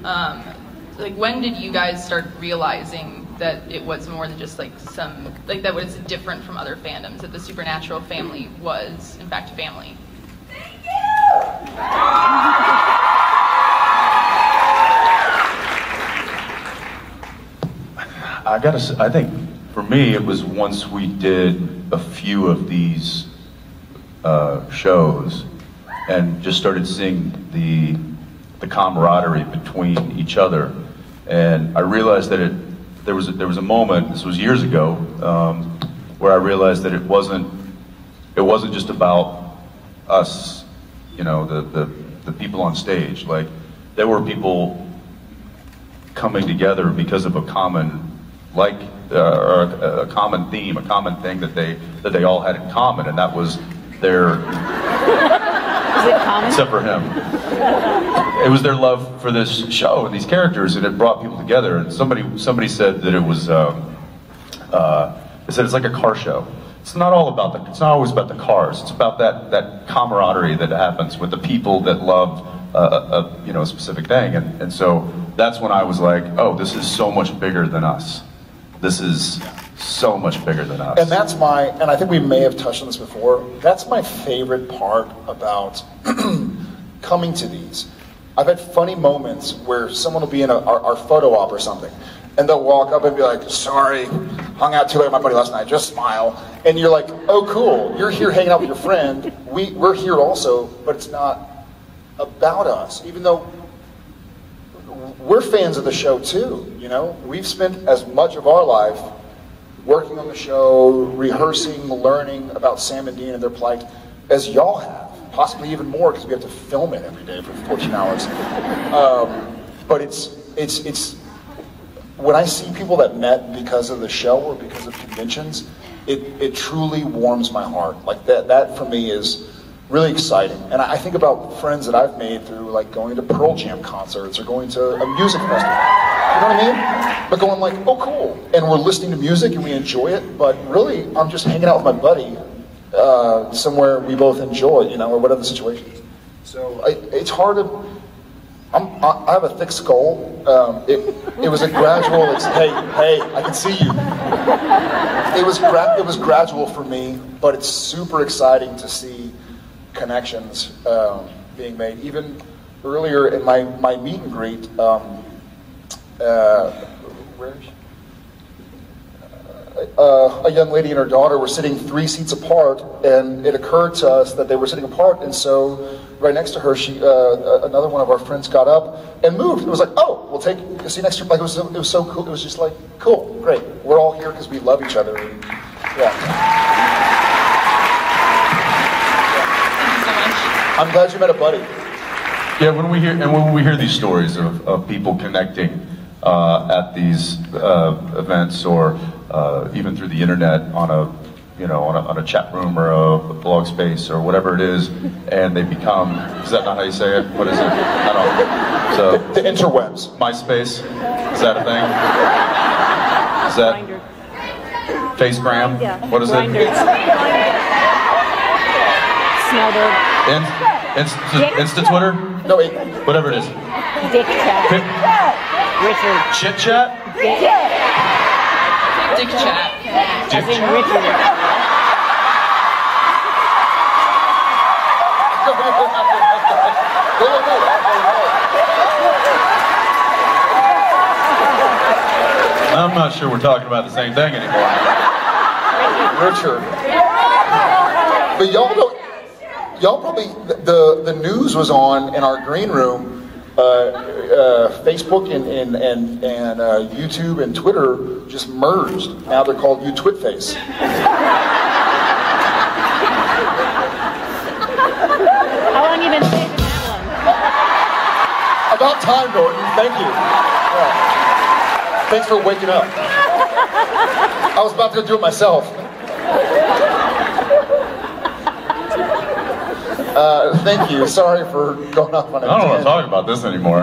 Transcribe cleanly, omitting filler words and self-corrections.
Like, when did you guys start realizing that it was more than just like that was different from other fandoms, that the Supernatural family was, in fact, family? Thank you! I think for me it was once we did a few of these shows and just started seeing the camaraderie between each other, and I realized that there was a moment, this was years ago, where I realized that it wasn't just about us, you know, the people on stage. Like, there were people coming together because of a common or a common theme, a common thing that they all had in common, and that was their. Is it common? Except for him. It was their love for this show and these characters, and it brought people together. And somebody said that it was. They said it's like a car show. It's not always about the cars. It's about that camaraderie that happens with the people that love a specific thing. And so that's when I was like, oh, this is so much bigger than us. This is so much bigger than us. And and I think we may have touched on this before, that's my favorite part about coming to these. I've had funny moments where someone will be in our photo op or something, and they'll walk up and be like, sorry, hung out too late with my buddy last night, just smile. And you're like, oh cool, you're here hanging out with your friend, we're here also, but it's not about us, even though we're fans of the show too, you know? We've spent as much of our life working on the show, rehearsing, learning about Sam and Dean and their plight as y'all have, possibly even more because we have to film it every day for 14 hours. But it's when I see people that met because of the show or because of conventions, it truly warms my heart. Like that for me is really exciting. And I think about friends that I've made through like going to Pearl Jam concerts or going to a music festival. You know what I mean? But going like, oh cool, and we're listening to music and we enjoy it, but really I'm just hanging out with my buddy somewhere we both enjoy, you know, or whatever the situation is. So it's hard to, I have a thick skull. It was a gradual, hey, I can see you. It was gradual for me, but it's super exciting to see connections being made. Even earlier in my meet and greet, a young lady and her daughter were sitting 3 seats apart, and it occurred to us that they were sitting apart, and so right next to her, another one of our friends got up and moved. It was like, oh, we'll see you next year. Like, it was so cool. It was just like, cool, great. We're all here because we love each other. And, yeah. I'm glad you met a buddy. Yeah, when we hear these stories of people connecting at these events, or even through the internet on a chat room or a blog space or whatever it is, and they become, is that not how you say it? What is it? I don't know. So the interwebs. MySpace, is that a thing? Is that Facegram? Yeah. What is Grindr. it? Snowbird. Insta Twitter? No, wait. Whatever it is. Dick chat. Richard. Chit chat? Dick chat. Dick chat. Dick As in chat. Richard. I'm not sure we're talking about the same thing anymore. Richard. But y'all probably, the news was on in our green room. Facebook and YouTube and Twitter just merged. Now they're called UTwitface. How long you been saving that About time, Norton. Thank you. Yeah. Thanks for waking up. I was about to go do it myself. Thank you. Sorry for going off on a I don't want to tangent. talk about this anymore.